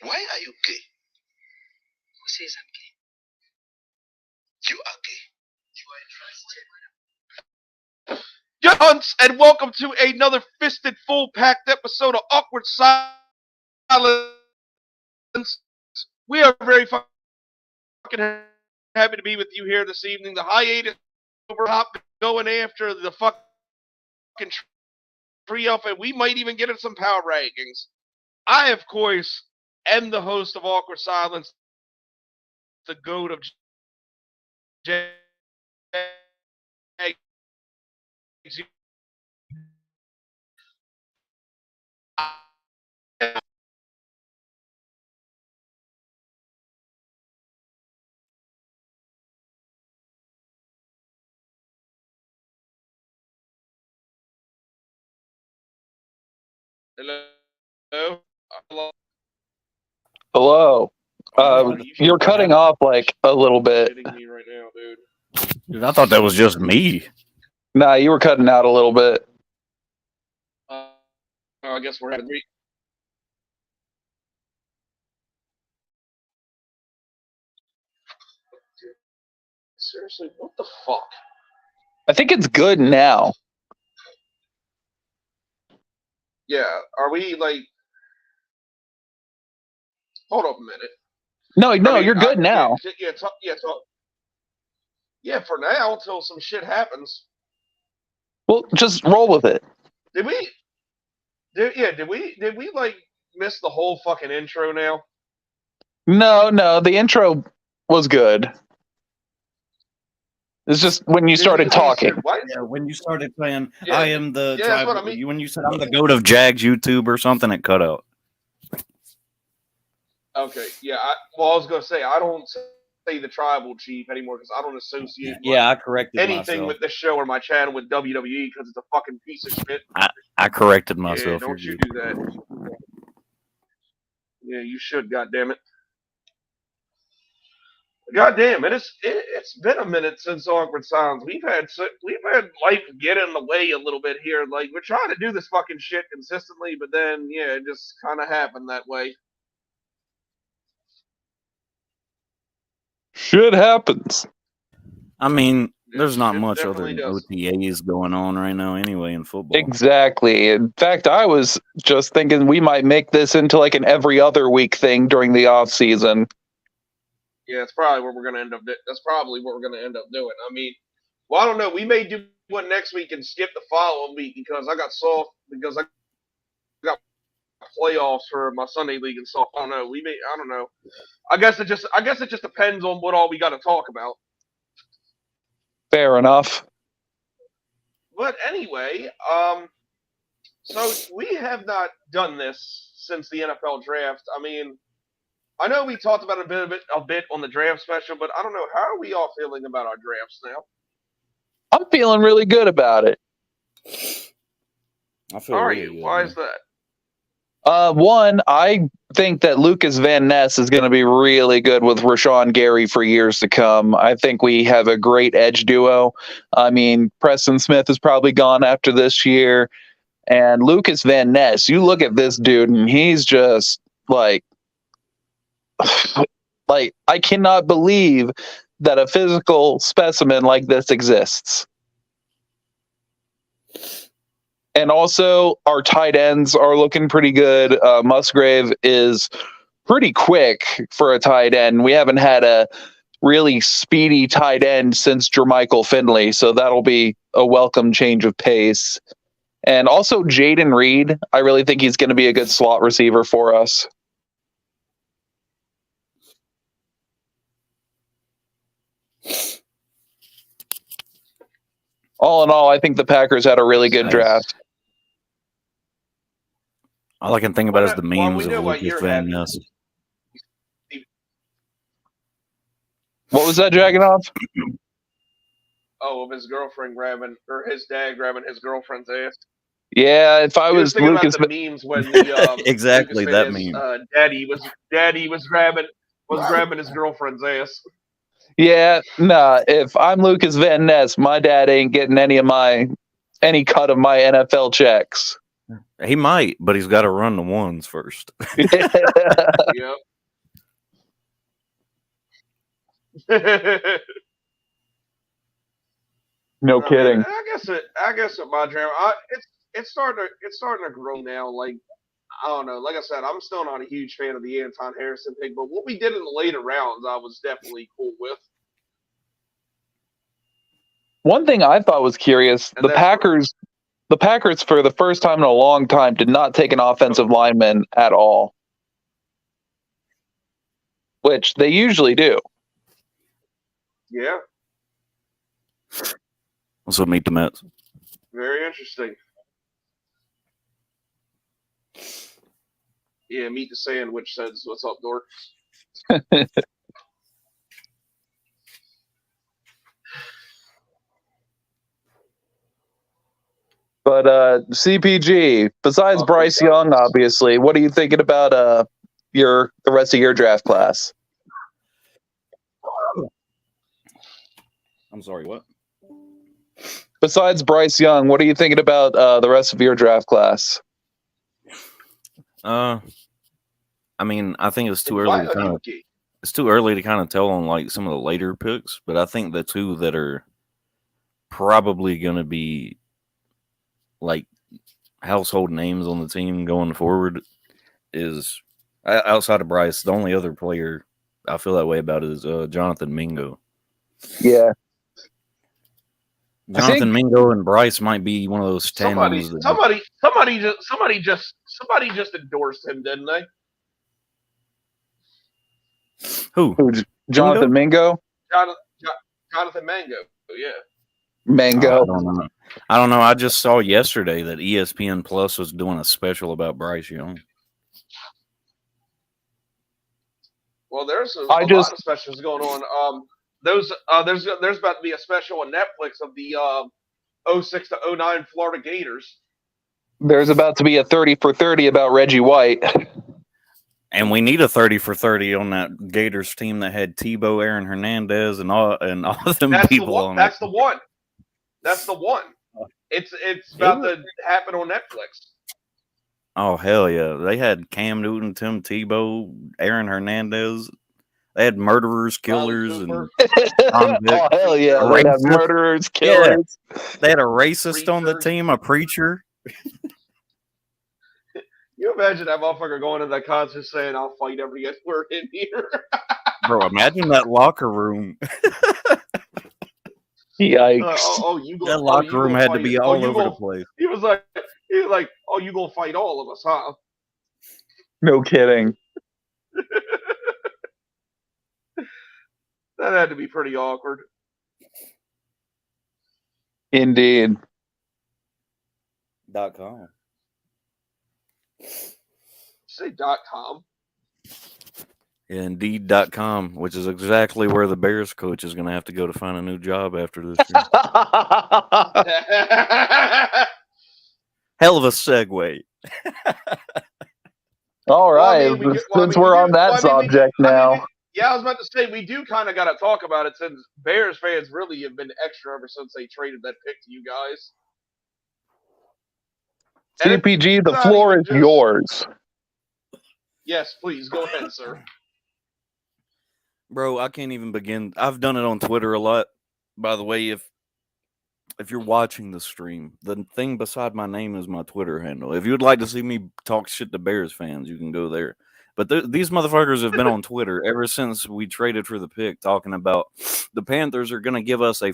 Why are you gay? Who says I'm gay? You are gay. You are transgender. And welcome to another fisted, full-packed episode of Awkward Silence. We are very fucking happy to be with you here this evening. The hiatus over, going after the fucking trio, and we might even get in some power rankings. I, of course, am the host of Awkward Silence, the goat of Jags. Hello. You're cutting off like a little bit. Me right now, Dude, I thought that was just me. Nah, you were cutting out a little bit. I guess we're having. Seriously, what the fuck? I think it's good now. Yeah, are we like? Hold up a minute. No, you're good now. Yeah, for now until some shit happens. Well, just roll with it. Did we like miss the whole fucking intro now? No, the intro was good. It's just when you started talking. Yeah, when you started saying, yeah, I am the that's what I mean. When you said I'm the goat of Jags YouTube or something, it cut out. Okay, yeah. I was gonna say I don't say the tribal chief anymore because I don't associate. Yeah, I corrected anything myself with this show or my channel with WWE because it's a fucking piece of shit. I corrected myself. Yeah, don't you do that? Yeah, you should. Goddammit. Goddamn, it's been a minute since Awkward Silence. We've had life get in the way a little bit here. Like we're trying to do this fucking shit consistently, but then yeah, it just kind of happened that way. Shit happens. I mean, there's not It much other definitely than does. OTAs going on right now anyway in football. Exactly. In fact, I was just thinking we might make this into like an every other week thing during the off season. Yeah, that's probably what we're gonna end up. That's probably what we're gonna end up doing. I mean, well, I don't know. We may do one next week and skip the following week because I got playoffs for my Sunday league and stuff. I don't know. I don't know. I guess it just depends on what all we got to talk about. Fair enough. But anyway, so we have not done this since the NFL draft. I mean, I know we talked about it a bit on the draft special, but I don't know. How are we all feeling about our drafts now? I'm feeling really good about it. I feel How are really you? good, Why man. is that? One, I think that Lucas Van Ness is going to be really good with Rashawn Gary for years to come. I think we have a great edge duo. I mean, Preston Smith is probably gone after this year. And Lucas Van Ness, you look at this dude and he's just like I cannot believe that a physical specimen like this exists. And also, our tight ends are looking pretty good. Musgrave is pretty quick for a tight end. We haven't had a really speedy tight end since Jermichael Finley, so that'll be a welcome change of pace. And also, Jaden Reed, I really think he's going to be a good slot receiver for us. All in all, I think the Packers had a really good draft. All I can think about is the memes know of what Lucas you're Van happy. Ness. What was that, Dragonoff? of his girlfriend grabbing, or his dad grabbing his girlfriend's ass. Yeah, if I He was was thinking Lucas, about the memes when the Exactly, Lucas that Van Ness, meme. daddy was grabbing his girlfriend's ass. yeah, nah. If I'm Lucas Van Ness, my dad ain't getting any cut of my NFL checks. He might, but he's got to run the ones first. Yep. No kidding. I guess at my dream, it's starting to grow now. Like, I don't know. Like I said, I'm still not a huge fan of the Anton Harrison pick, but what we did in the later rounds, I was definitely cool with. One thing I thought was curious: And the Packers for the first time in a long time did not take an offensive lineman at all, which they usually do. Yeah, Also, meet the Mets. very interesting. Yeah, meet the sandwich says, "What's up, dork?" But CPG, besides Oh, Bryce yeah. Young, obviously, what are you thinking about the rest of your draft class? I'm sorry, what? Besides Bryce Young, what are you thinking about the rest of your draft class? I mean, I think it's too early to kind of tell on like some of the later picks, but I think the two that are probably going to be like household names on the team going forward is outside of Bryce. The only other player I feel that way about is Jonathan Mingo. Yeah, Jonathan Mingo and Bryce might be one of those tandems. Somebody just endorsed him, didn't they? Who? Jonathan Mingo? Jonathan Mango. Yeah. Mango. I don't know. I just saw yesterday that ESPN Plus was doing a special about Bryce Young. Well, there's a lot of specials going on. There's about to be a special on Netflix of the 06 to 09 Florida Gators. There's about to be a 30 for 30 about Reggie White. And we need a 30 for 30 on that Gators team that had Tebow, Aaron Hernandez, and all of them people on it. That's the one. That's the one. It's about to happen on Netflix. Oh, hell yeah. They had Cam Newton, Tim Tebow, Aaron Hernandez. They had murderers, killers, and oh, hell yeah. They have murderers, killers. Yeah. They had a racist on the team, a preacher. You imagine that motherfucker going to that concert saying, "I'll fight every word in here." Bro, imagine that locker room. Yikes. That locker room had to be all over the place. He was like, "Oh, you gonna fight all of us, huh?" No kidding. That had to be pretty awkward. Indeed. .com. Say .com. Indeed.com, which is exactly where the Bears coach is going to have to go to find a new job after this year. Hell of a segue. All right. Since we're on that subject now. Yeah, I was about to say, we do kind of got to talk about it since Bears fans really have been extra ever since they traded that pick to you guys. CPG, the floor is yours. Yes, please. Go ahead, sir. Bro, I can't even begin. I've done it on Twitter a lot. By the way, if you're watching the stream, the thing beside my name is my Twitter handle. If you would like to see me talk shit to Bears fans, you can go there. But these motherfuckers have been on Twitter ever since we traded for the pick, talking about the Panthers are going to give us a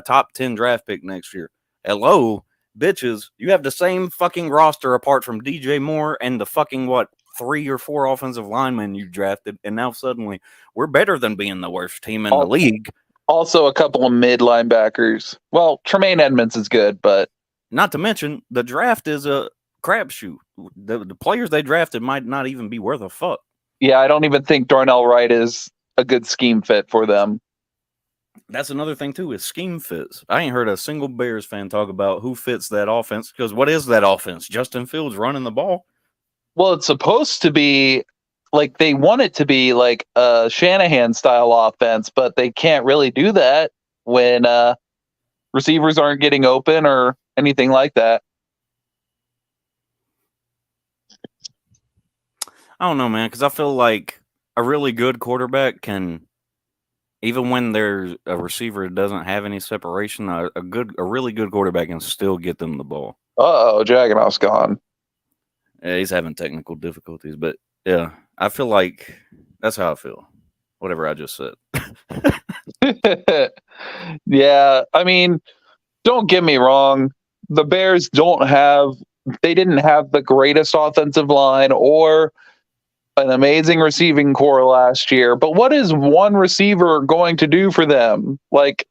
top 10 draft pick next year. Hello, bitches. You have the same fucking roster apart from DJ Moore and the fucking, 3 or 4 offensive linemen you drafted, and now suddenly we're better than being the worst team in the league. Also, a couple of mid linebackers. Well, Tremaine Edmonds is good, but not to mention the draft is a crapshoot. The players they drafted might not even be worth a fuck. Yeah, I don't even think Darnell Wright is a good scheme fit for them. That's another thing too, is scheme fits. I ain't heard a single Bears fan talk about who fits that offense, because what is that offense? Justin Fields running the ball. Well, it's supposed to be like they want it to be like a Shanahan style offense, but they can't really do that when receivers aren't getting open or anything like that. I don't know, man, because I feel like a really good quarterback can, even when there's a receiver that doesn't have any separation, a really good quarterback can still get them the ball. Uh-oh, Jagonoff's gone. Yeah, he's having technical difficulties, but yeah, I feel like that's how I feel. Whatever I just said. Yeah, I mean, don't get me wrong. The Bears didn't have the greatest offensive line or an amazing receiving core last year. But what is one receiver going to do for them? Like,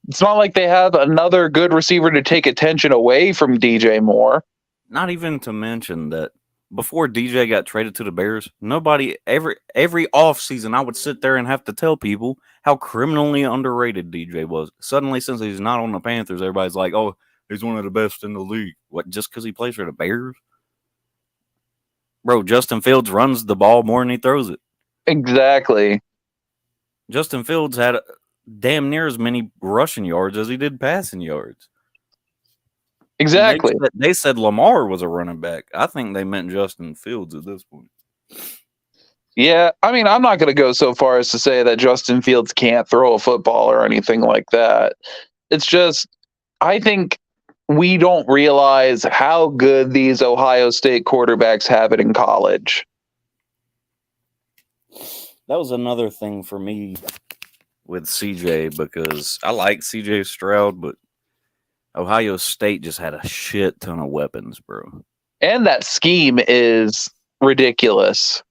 it's not like they have another good receiver to take attention away from DJ Moore. Not even to mention that before DJ got traded to the Bears, nobody every offseason I would sit there and have to tell people how criminally underrated DJ was. Suddenly, since he's not on the Panthers, everybody's like, oh, he's one of the best in the league. What, just because he plays for the Bears? Bro, Justin Fields runs the ball more than he throws it. Exactly. Justin Fields had damn near as many rushing yards as he did passing yards. Exactly. They said Lamar was a running back. I think they meant Justin Fields at this point. Yeah, I mean, I'm not going to go so far as to say that Justin Fields can't throw a football or anything like that. It's just, I think we don't realize how good these Ohio State quarterbacks have it in college. That was another thing for me with CJ, because I like CJ Stroud, but Ohio State just had a shit ton of weapons, bro. And that scheme is ridiculous.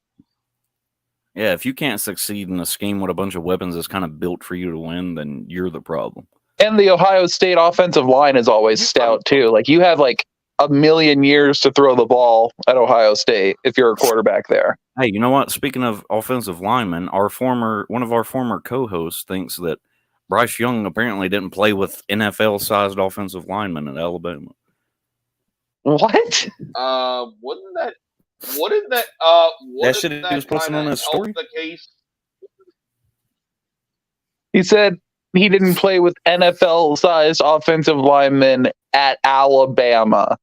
Yeah, if you can't succeed in a scheme with a bunch of weapons that's kind of built for you to win, then you're the problem. And the Ohio State offensive line is always stout too. Like, you have like a million years to throw the ball at Ohio State if you're a quarterback there. Hey, you know what? Speaking of offensive linemen, one of our former co-hosts thinks that Bryce Young apparently didn't play with NFL-sized offensive linemen at Alabama. What? Wouldn't that That shit he was posting on his story? The case? He said he didn't play with NFL-sized offensive linemen at Alabama.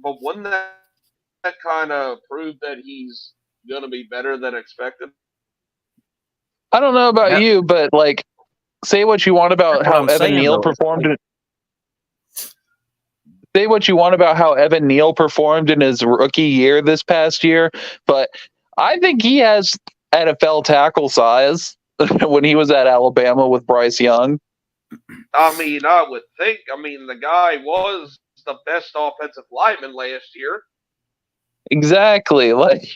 But wouldn't that kind of prove that he's going to be better than expected? I don't know about you, but like, say what you want about how Evan Neal performed. Say what you want about how Evan Neal performed in his rookie year this past year, but I think he has NFL tackle size when he was at Alabama with Bryce Young. I mean, I would think. I mean, the guy was the best offensive lineman last year. Exactly. Like,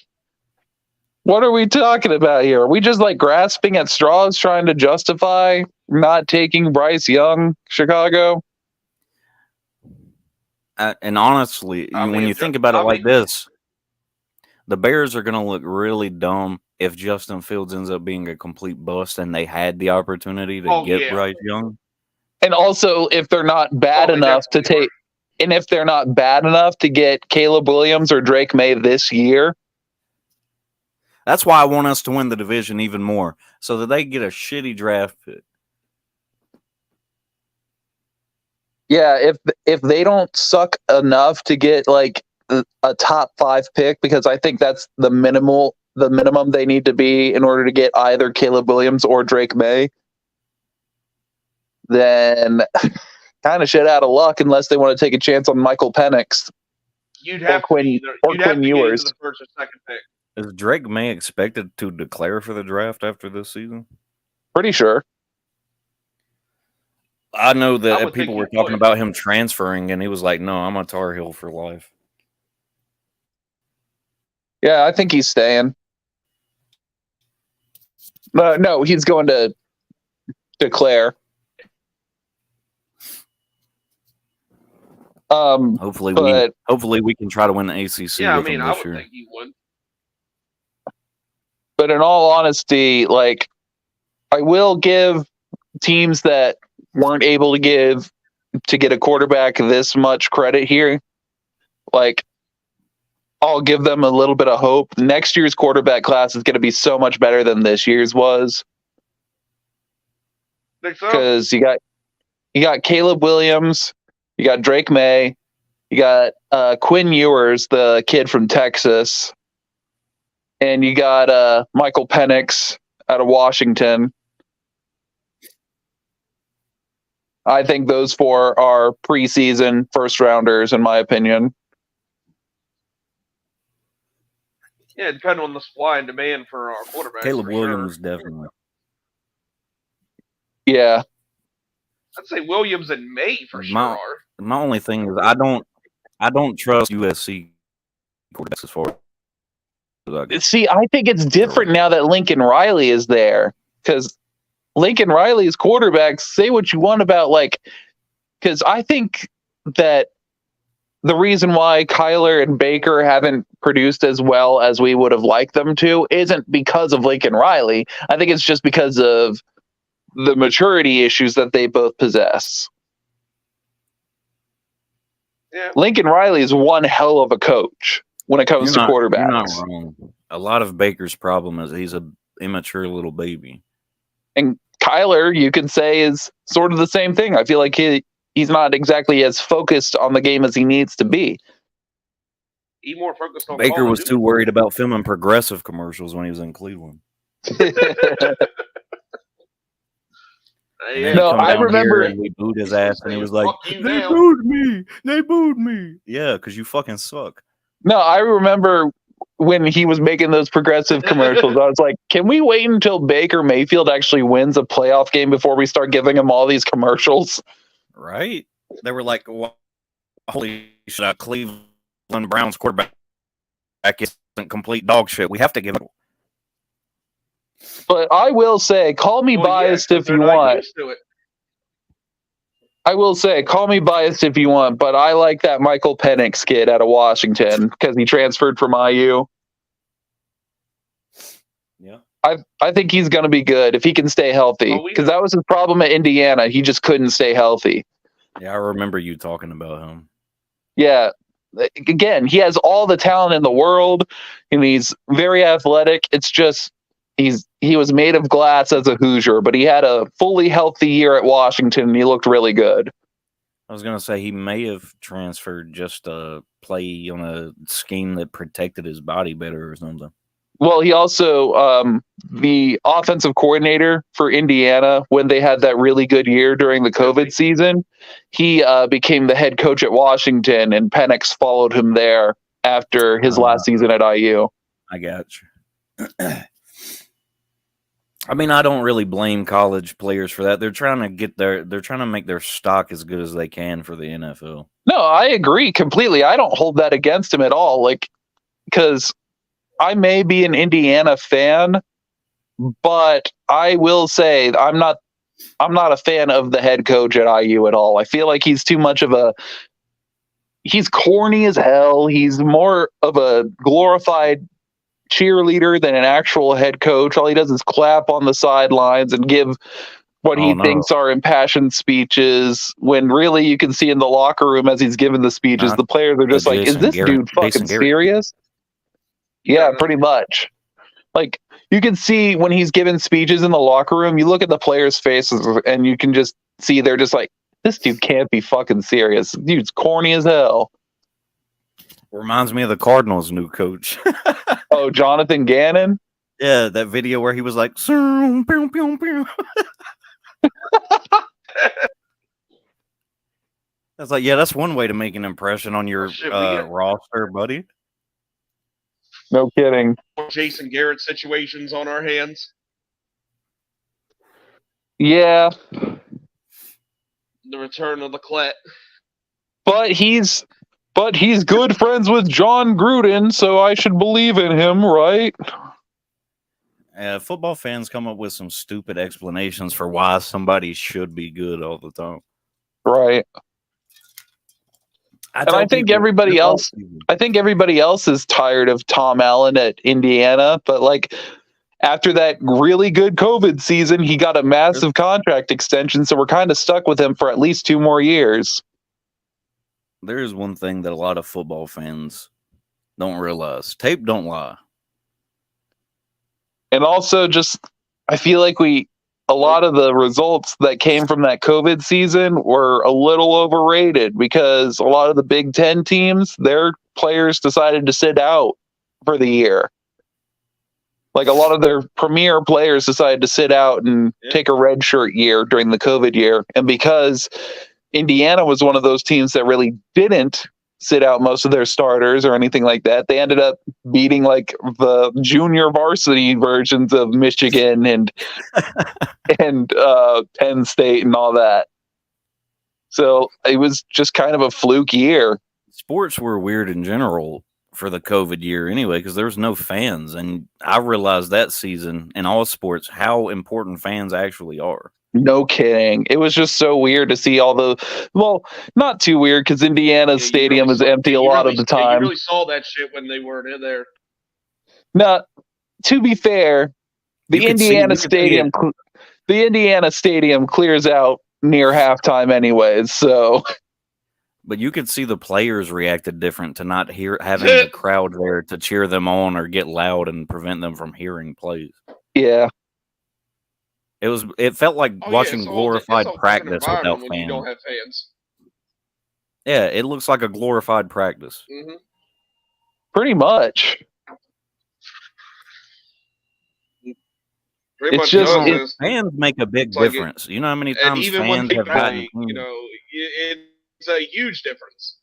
what are we talking about here? Are we just like grasping at straws trying to justify not taking Bryce Young, Chicago? And honestly, when you think about it like this, the Bears are going to look really dumb if Justin Fields ends up being a complete bust and they had the opportunity to get Bryce Young. And also, if they're not bad enough to take, and if they're not bad enough to get Caleb Williams or Drake May this year. That's why I want us to win the division even more, so that they get a shitty draft pick. Yeah, if they don't suck enough to get like a top 5 pick, because I think that's the minimum they need to be in order to get either Caleb Williams or Drake May, then kind of shit out of luck unless they want to take a chance on Michael Penix. You'd have to get the first or second pick. Is Drake May expected to declare for the draft after this season? Pretty sure. I know that people were talking about him transferring, and he was like, no, I'm a Tar Heel for life. Yeah, I think he's staying. No, he's going to declare. Hopefully we can try to win the ACC. Yeah, with him I this would year. think he would. But in all honesty, like, I will give teams that weren't able to get a quarterback this much credit here. Like, I'll give them a little bit of hope. Next year's quarterback class is going to be so much better than this year's was, Think so? because you got Caleb Williams, you got Drake May, you got Quinn Ewers, the kid from Texas, and you got Michael Penix out of Washington. I think those four are preseason first rounders, in my opinion. Yeah, depending on the supply and demand for our quarterbacks. Caleb for Williams sure. definitely. Yeah. I'd say Williams and May for My- sure. My only thing is I don't trust USC quarterbacks as far as I can. See, I think it's different now that Lincoln Riley is there, because Lincoln Riley's quarterbacks, say what you want about, like, because I think that the reason why Kyler and Baker haven't produced as well as we would have liked them to isn't because of Lincoln Riley. I think it's just because of the maturity issues that they both possess. Yeah. Lincoln Riley is one hell of a coach when it comes to quarterbacks. You're not wrong. A lot of Baker's problem is he's a immature little baby. And Kyler, you could say, is sort of the same thing. I feel like he's not exactly as focused on the game as he needs to be. He more focused on Baker Call of was Duty. too worried about filming Progressive commercials when he was in Cleveland. Yeah. And then No, come I down remember- here and we booed his ass, and he was like, Fuck you "They now." booed me. They booed me." Yeah, because you fucking suck. No, I remember when he was making those Progressive commercials, I was like, can we wait until Baker Mayfield actually wins a playoff game before we start giving him all these commercials? Right? They were like, "Holy shit, Cleveland Browns quarterback isn't complete dog shit. We have to give it." But I will say, call me Well, yeah, biased 'cause if they're you not want. used to it. I will say, call me biased if you want, but I like that Michael Penix kid out of Washington because he transferred from IU. Yeah. I think he's going to be good if he can stay healthy, Oh, we because know. that was his problem at Indiana. He just couldn't stay healthy. Yeah, I remember you talking about him. Yeah. Again, he has all the talent in the world, and he's very athletic. It's just he was made of glass as a Hoosier, but he had a fully healthy year at Washington, and he looked really good. I was going to say he may have transferred just to play on a scheme that protected his body better or something. Well, he also, the offensive coordinator for Indiana, when they had that really good year during the COVID season, he became the head coach at Washington, and Penix followed him there after his last season at IU. I got you. I mean, I don't really blame college players for that. They're trying to make their stock as good as they can for the NFL. No, I agree completely. I don't hold that against him at all. Like, because I may be an Indiana fan, but I will say I'm not a fan of the head coach at IU at all. I feel like he's too much of he's corny as hell. He's more of a glorified cheerleader than an actual head coach. All he does is clap on the sidelines and give what he thinks are impassioned speeches, when really you can see in the locker room as he's giving the speeches, the players are just like, is this dude fucking serious? Yeah, pretty much. Like, you can see when he's giving speeches in the locker room, you look at the players' faces and you can just see they're just like, this dude can't be fucking serious. Dude's corny as hell. Reminds me of the Cardinals' new coach. Oh, Jonathan Gannon? Yeah, that video where he was like, "Pew, pew, pew." I was like, yeah, that's one way to make an impression on your roster, buddy. No kidding. Jason Garrett situations on our hands. Yeah. The return of the Clet. But he's good friends with John Gruden, so I should believe in him, right? Football fans come up with some stupid explanations for why somebody should be good all the time. Right. I think everybody else is tired of Tom Allen at Indiana, but like, after that really good COVID season, he got a massive contract extension. So we're kind of stuck with him for at least 2 more years. There is one thing that a lot of football fans don't realize. Tape don't lie. And also just, I feel like a lot of the results that came from that COVID season were a little overrated because a lot of the Big Ten teams, their players decided to sit out for the year. Like a lot of their premier players decided to sit out and take a redshirt year during the COVID year. And because Indiana was one of those teams that really didn't sit out most of their starters or anything like that, they ended up beating like the junior varsity versions of Michigan and Penn State and all that. So it was just kind of a fluke year. Sports were weird in general for the COVID year anyway, because there was no fans. And I realized that season in all sports how important fans actually are. No kidding. It was just so weird to see well, not too weird because Indiana's stadium is empty a lot of the time. You really saw that shit when they weren't in there. Now, to be fair, the Indiana stadium clears out near halftime anyways, so. But you could see the players reacted different to not having the crowd there to cheer them on or get loud and prevent them from hearing plays. Yeah. It felt like watching glorified practice without fans. You don't have fans. Yeah, it looks like a glorified practice. Mm-hmm. Pretty much. Fans make a big difference. You know how many times fans have gotten. It's a huge difference.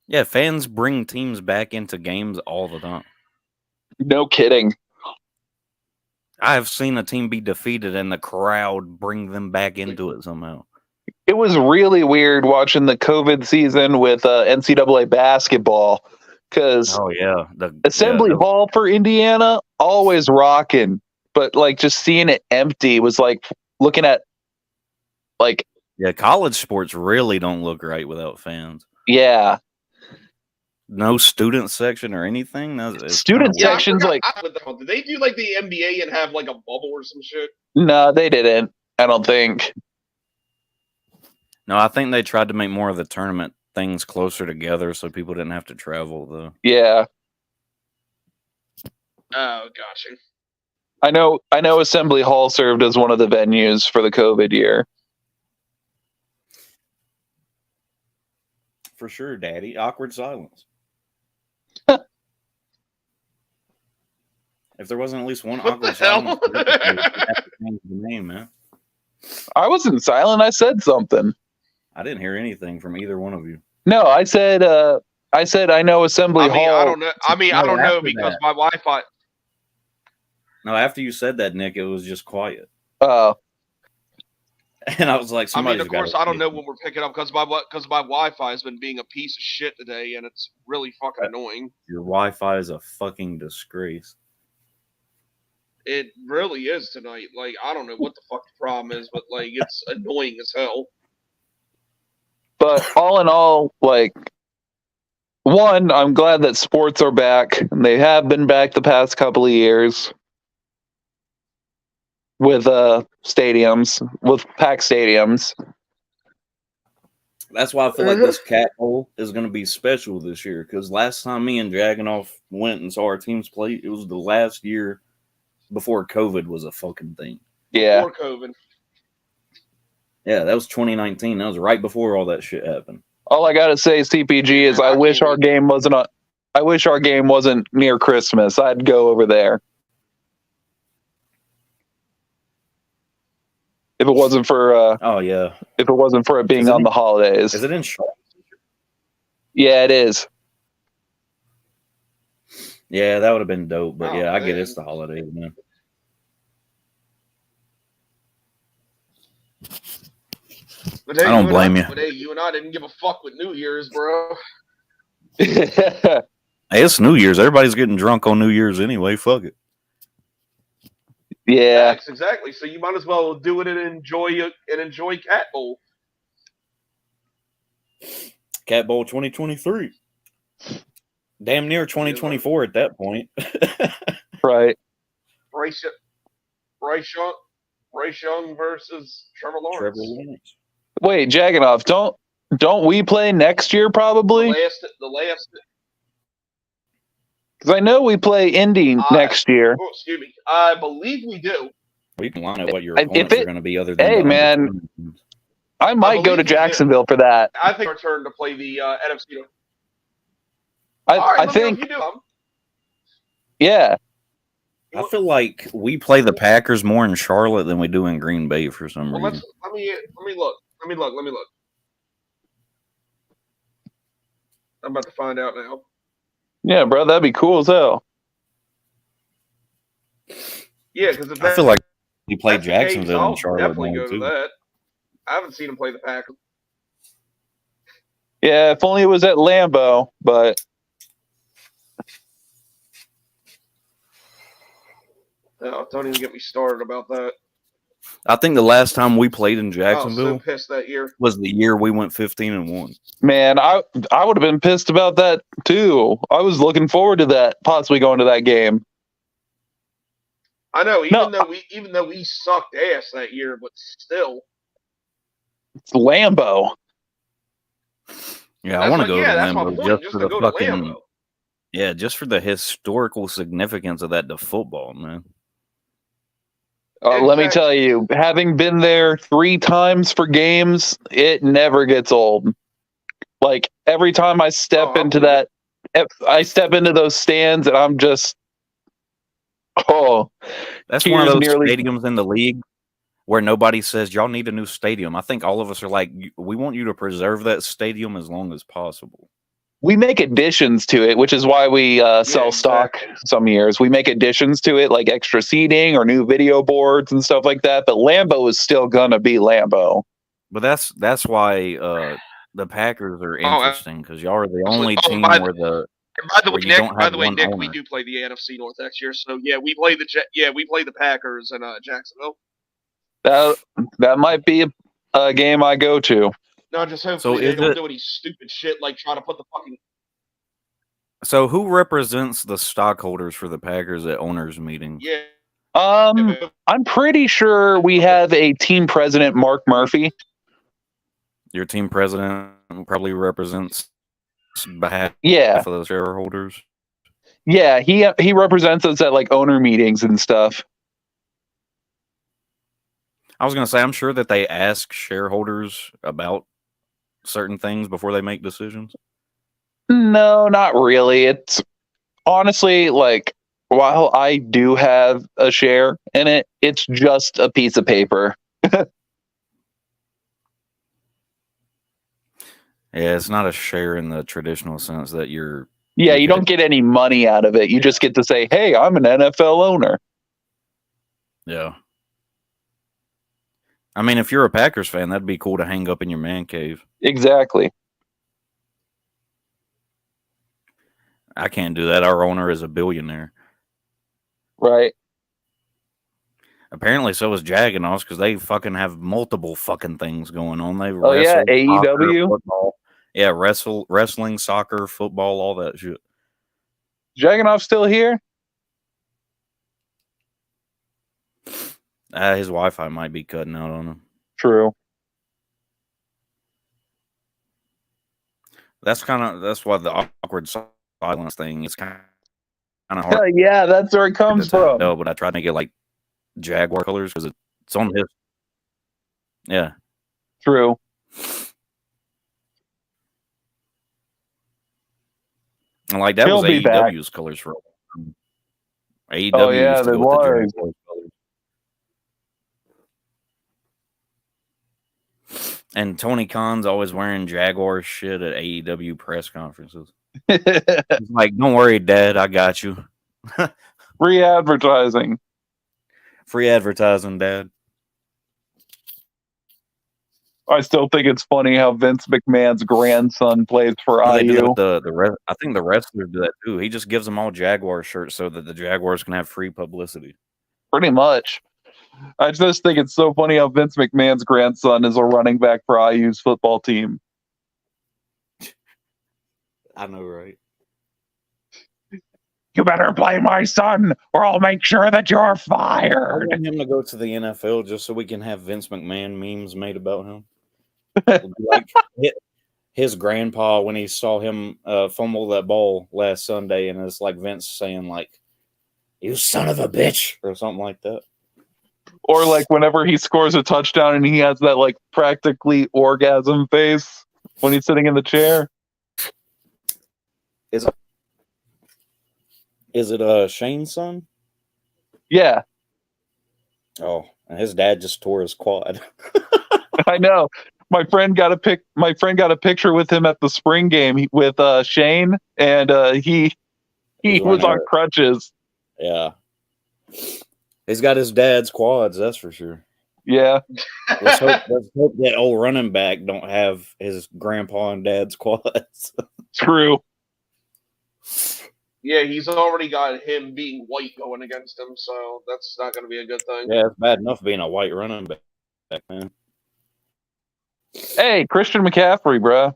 Yeah, fans bring teams back into games all the time. No kidding. I have seen a team be defeated and the crowd bring them back into it somehow. It was really weird watching the COVID season with NCAA basketball because the Assembly Hall for Indiana always rocking, but like just seeing it empty was like looking at like. Yeah, college sports really don't look right without fans. Yeah. No student section or anything? Student sections like... Did they do like the NBA and have like a bubble or some shit? No, they didn't. I don't think. No, I think they tried to make more of the tournament things closer together so people didn't have to travel, though. Yeah. Oh, gotcha. I know Assembly Hall served as one of the venues for the COVID year. For sure, Daddy. Awkward silence. If there wasn't at least one awkward silence, you'd have to change the name, man. I wasn't silent. I said something. I didn't hear anything from either one of you. No, I said I know Assembly Hall. I don't know. I don't know because my Wi-Fi. No, after you said that, Nick, it was just quiet. Oh. And I was like, of course, I don't know when we're picking up because my Wi-Fi has been being a piece of shit today, and it's really fucking annoying. Your Wi-Fi is a fucking disgrace. It really is tonight. Like, I don't know what the fuck the problem is, but like, it's annoying as hell. But all in all, like, one, I'm glad that sports are back, and they have been back the past couple of years. With stadiums, with packed stadiums. That's why I feel like this Cat Bowl is going to be special this year. Because last time me and Draganoff went and saw our teams play, it was the last year before COVID was a fucking thing. Yeah. Before COVID. Yeah, that was 2019. That was right before all that shit happened. All I gotta say, CPG, is I wish our game wasn't near Christmas. I'd go over there. If it wasn't for if it wasn't for it being on the holidays. Is it in Charlotte? Yeah, it is. Yeah, that would have been dope. But I get it's the holidays, man. But hey, I don't blame you. But hey, you and I didn't give a fuck with New Year's, bro. Hey, it's New Year's. Everybody's getting drunk on New Year's anyway. Fuck it. Yeah, exactly. So you might as well do it and enjoy Cat Bowl. Cat Bowl 2023. Damn near 2024 at that point. Right. Bryce Young versus Trevor Trevor Lawrence. Lawrence. Wait, Jaganov, don't we play next year probably? The last. Because I know we play Indy next year. Oh, excuse me. I believe we do. You can line up what your If opponents it- are going to be other than Hey, the man. undefeated teams. I might go to believe we do. Jacksonville for that. I think our turn to play the NFC. I All right, let me know think, if you do. yeah. I feel like we play the Packers more in Charlotte than we do in Green Bay for some Well, reason. let me look. Let me look. I'm about to find out now. Yeah, bro, that'd be cool as hell. Yeah, because I feel like we play that's the case, Jacksonville I'll and Charlotte definitely more go to too. that. I haven't seen him play the Packers. Yeah, if only it was at Lambeau, but No, don't even get me started about that. I think the last time we played in I was Jacksonville so pissed that year. was the year we went 15-1. man, I would have been pissed about that too. I was looking forward to that, possibly going to that game. I know, No. even though we sucked ass that year, but still. It's Lambeau. Yeah, I want to go to that's my Lambeau point. just for to the go fucking to Lambeau. yeah, just for the historical significance of that to football, man. Let me Exactly. tell you, having been there 3 times for games, it never gets old. Like every time I step I into believe that, I step into those stands, and I'm just, That's one of tears those nearly- stadiums in the league where nobody says y'all need a new stadium. I think all of us are like, we want you to preserve that stadium as long as possible. we make additions to it, which is why we sell stock some years. We make additions to it, like extra seating or new video boards and stuff like that. But Lambeau is still gonna be Lambeau. But that's why the Packers are interesting because y'all are the only team by where the And by the where way, you don't have one Nick, we owner. do play the NFC North next year. So yeah, we play the Packers in Jacksonville. That might be a game I go to. No, just hopefully is they don't it- do any stupid shit like trying to put the fucking. So who represents the stockholders for the Packers at owners meetings? Yeah. I'm pretty sure we have a team president, Mark Murphy. Your team president probably represents behalf Yeah, of the shareholders. yeah, he represents us at like owner meetings and stuff. I was going to say, I'm sure that they ask shareholders about certain things before they make decisions. No, not really. It's honestly like, while I do have a share in it, it's just a piece of paper. Yeah, it's not a share in the traditional sense that you're. Yeah, you Okay. don't get any money out of it. You just get to say, "Hey, I'm an NFL owner." Yeah. I mean, if you're a Packers fan, that'd be cool to hang up in your man cave. Exactly. I can't do that. Our owner is a billionaire. Right. Apparently, so is Jaganov because they fucking have multiple fucking things going on. They Oh, yeah, AEW? soccer, football. Yeah, wrestling, soccer, football, all that shit. Jaganov still here? His Wi-Fi might be cutting out on him. True. That's why the awkward silence thing is kind of hard. Yeah, that's where it comes from. No, but I tried to get like Jaguar colors because it's on his. Yeah, True. and like that He'll was be back. AEW's colors for a while. AEW Oh, yeah, used to they go with the was. Jaguars colors. And Tony Khan's always wearing Jaguar shit at AEW press conferences. He's like, "Don't worry, Dad, I got you." Free advertising. Free advertising, Dad. I still think it's funny how Vince McMahon's grandson plays for They do IU. that with I think the wrestlers do that too. He just gives them all Jaguar shirts so that the Jaguars can have free publicity. Pretty much. I just think it's so funny how Vince McMahon's grandson is a running back for IU's football team. I know, right? You better play my son, or I'll make sure that you're I fired. want him to go to the NFL just so we can have Vince McMahon memes made about him. It'll be like his grandpa when he saw him fumble that ball last Sunday, and it's like Vince saying like, "You son of a bitch," or something like that. Or like whenever he scores a touchdown and he has that like practically orgasm face when he's sitting in the chair. Is it Shane's son? Yeah, Oh, and his dad just tore his quad. I know. My friend got a picture with him at the spring game with Shane, and he He's was wearing on crutches. Yeah. He's got his dad's quads, that's for sure. Yeah, Let's hope that old running back don't have his grandpa and dad's quads. true. Yeah, he's already got him being white going against him, so that's not going to be a good thing. Yeah, it's bad enough being a white running back, man. Hey, Christian McCaffrey, bro.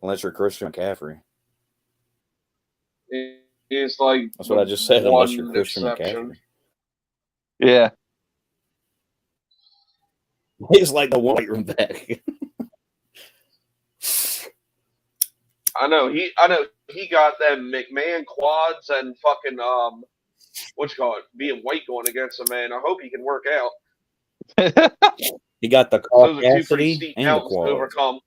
Unless you're Christian McCaffrey. He's like That's what I just said, unless you're Christian exception. McCaffrey. Yeah. He's like the white running back. I know he got them McMahon quads and fucking what you call it, being white going against him, man. I hope he can work out. He got the Those are two pretty caucasity steep and the mountains to quads. overcome.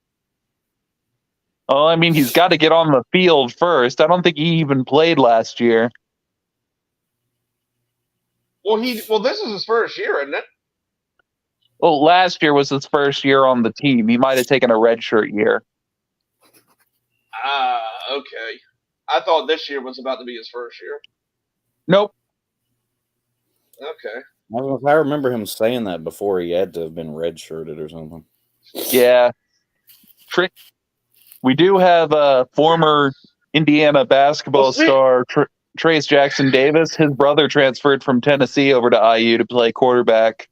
Well, I mean, he's got to get on the field first. I don't think he even played last year. Well, this is his first year, isn't it? Well, last year was his first year on the team. He might have taken a redshirt year. Okay. I thought this year was about to be his first year. Nope. Okay. I remember him saying that before. He had to have been redshirted or something. Yeah. We do have a former Indiana basketball star, Trace Jackson Davis. His brother transferred from Tennessee over to IU to play quarterback.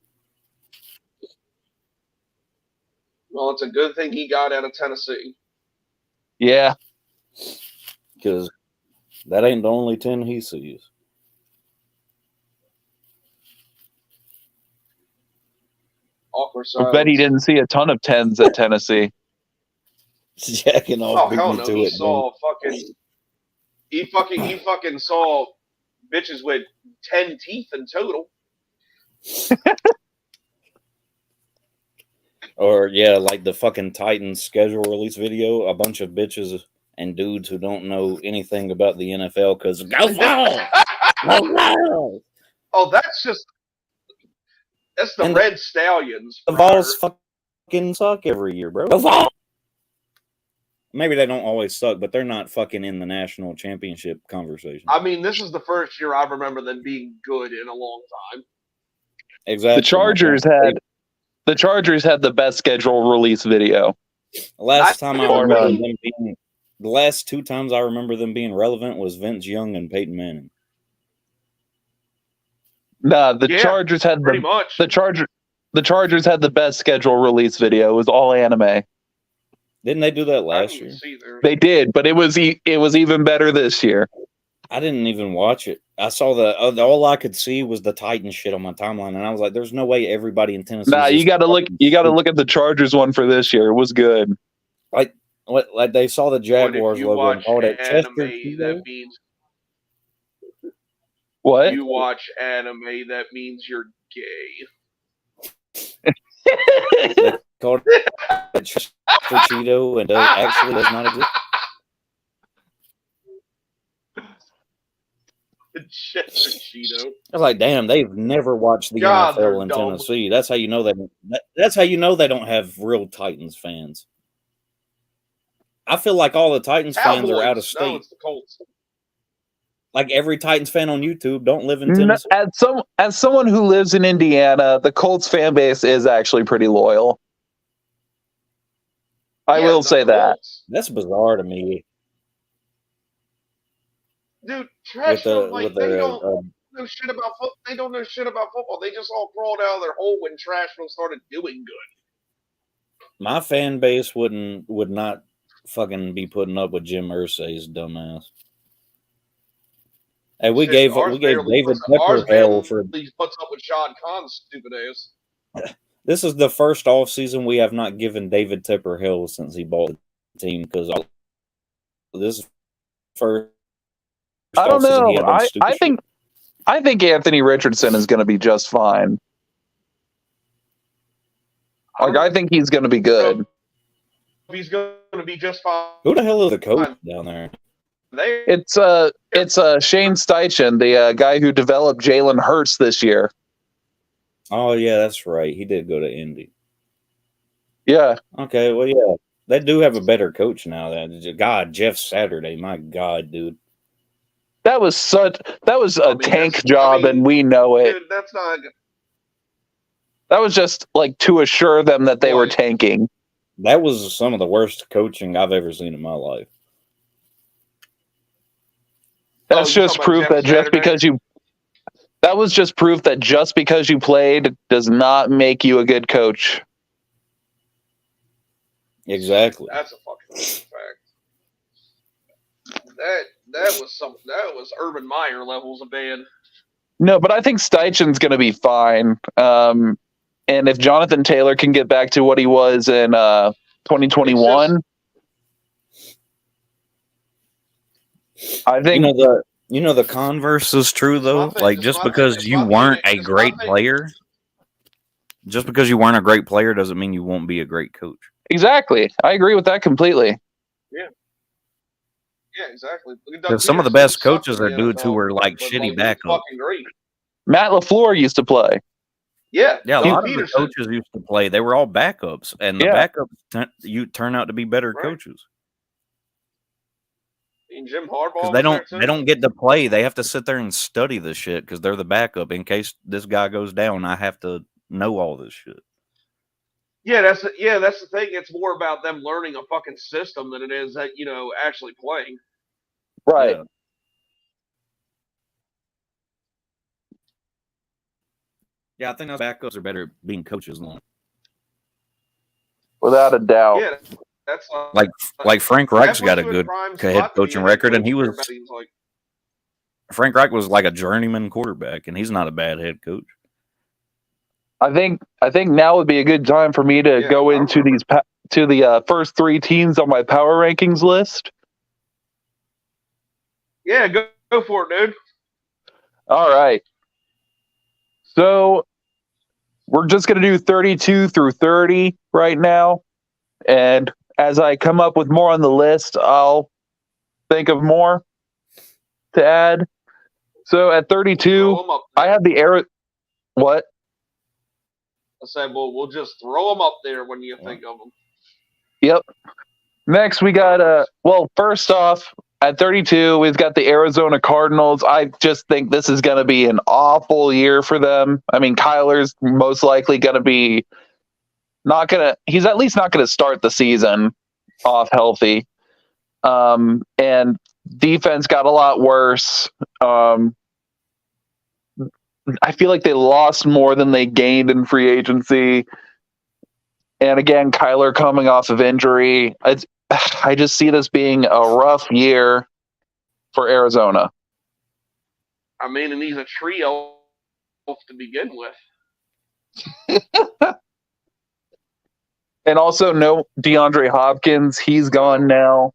Well, it's a good thing he got out of Tennessee. Yeah. Because that ain't the only 10 he sees. Awkward I silence. bet he didn't see a ton of 10s at Tennessee. Jacking Oh off hell beat no! to He it. saw he fucking saw bitches with 10 teeth in total. Or yeah, like the fucking Titans schedule release video, a bunch of bitches and dudes who don't know anything about the NFL because go Vols! Go Vols! Oh, that's the And Red Stallions. The Vols fucking suck every year, bro. Go Vols! Maybe they don't always suck, but they're not fucking in the national championship conversation. I mean, this is the first year I remember them being good in a long time. Exactly. The Chargers had the best schedule release video. The last two times I remember them being relevant was Vince Young and Peyton Manning. Nah, the Yeah, Chargers had Pretty much. the Chargers had the best schedule release video. It was all anime. Didn't they do that I last didn't year? see there. They did, but it was even better this year. I didn't even watch it. I saw all I could see was the Titans shit on my timeline, and I was like, "There's no way everybody in Tennessee." Nah, you got to look at the Chargers one for this year. It was good. Like they saw the But if Jaguars you logo watch and called it anime, Chester Cheeto. that means What? you watch anime, that means you're gay. They called it Chester Cheeto, and actually does not exist. Chester Cheeto. I was like, damn, they've never watched the God, they're NFL in dumb. Tennessee. That's how you know that's how you know they don't have real Titans fans. I feel like all the Titans fans are out of No, state. it's the Colts. Like every Titans fan on YouTube don't live in Tennessee. As someone who lives in Indiana, the Colts fan base is actually pretty loyal. I Yeah, will the say that. Colts. That's bizarre to me. Dude, trash With them like they don't know shit about football. They don't know shit about football. They just all crawled out of their hole when Trashville started doing good. My fan base would not fucking be putting up with Jim Irsay's dumbass. Hey, we Shit, gave ours David barely Pepper hell for. puts up with Sean Khan's stupid ass. This is the first off season we have not given David Tepper hell since he bought the team because this is first. I don't offseason he know. had done stupid shit. I think Anthony Richardson is going to be just fine. Like, I think he's going to be good. He's going to be just fine. Who the hell is the coach down there? It's Shane Steichen, the guy who developed Jalen Hurts this year. Oh yeah, that's right. He did go to Indy. Yeah. Okay, well yeah, they do have a better coach now. God, Jeff Saturday, my God, dude. That was a tank job, and we know it. Dude, that's not. That was just like to assure them that they were tanking. That was some of the worst coaching I've ever seen in my life. That's just proof that just because you. That was just proof that just because you played does not make you a good coach. Exactly. That's a fucking fact. That was Urban Meyer levels of bad. No, but I think Steichen's going to be fine. And if Jonathan Taylor can get back to what he was in 2021, I think the converse is true though. Like just because you weren't a great player doesn't mean you won't be a great coach. Exactly. I agree with that completely. Yeah. Yeah, exactly. Because some of the best coaches are dudes who were like shitty backups. Matt LaFleur used to play. Yeah. Yeah, a lot of the coaches used to play. They were all backups, and the backups turn out to be better coaches. And Jim Harbaugh. Because they don't get to play. They have to sit there and study this shit because they're the backup. In case this guy goes down, I have to know all this shit. Yeah, that's the thing. It's more about them learning a fucking system than it is that actually playing. Right. Yeah, I think those backups are better at being coaches long. Without a doubt. Yeah, that's like Frank Reich's got a good head coaching record, and Frank Reich was like a journeyman quarterback, and he's not a bad head coach. I think now would be a good time for me to go into the first three teams on my power rankings list. Yeah, go for it, dude. All right. So we're just going to do 32 through 30 right now. And as I come up with more on the list, I'll think of more to add. So at 32, I have the What? I said, well, we'll just throw them up there when you think of them. Yep. Next, we got first off, at 32, we've got the Arizona Cardinals. I just think this is going to be an awful year for them. I mean, Kyler's most likely going to be he's at least not going to start the season off healthy. And defense got a lot worse. I feel like they lost more than they gained in free agency. And again, Kyler coming off of injury. I just see this being a rough year for Arizona. I mean, and he's a trio to begin with. And also no DeAndre Hopkins. He's gone now.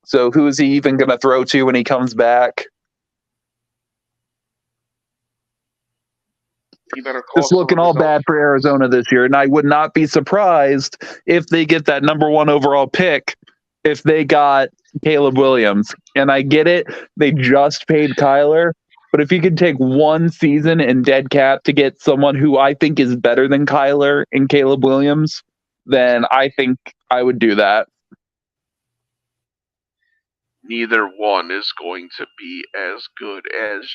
So who is he even going to throw to when he comes back? It's looking all bad for Arizona this year, and I would not be surprised if they get that number 1 overall pick if they got Caleb Williams. And I get it, they just paid Kyler, but if you could take one season in dead cap to get someone who I think is better than Kyler and Caleb Williams, then I think I would do that. Neither one is going to be as good as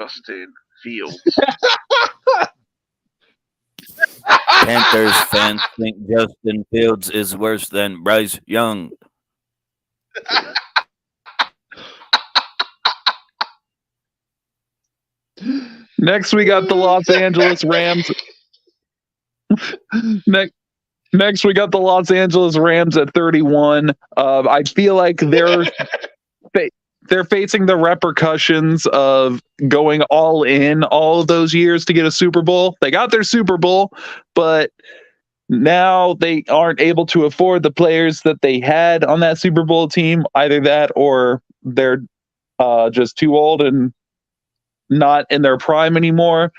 Justin Fields. Panthers fans think Justin Fields is worse than Bryce Young. Next, we got the Los Angeles Rams. Next, we got the Los Angeles Rams at 31. I feel like they're facing the repercussions of going all in all of those years to get a Super Bowl. They got their Super Bowl, but now they aren't able to afford the players that they had on that Super Bowl team. Either that or they're just too old and not in their prime anymore.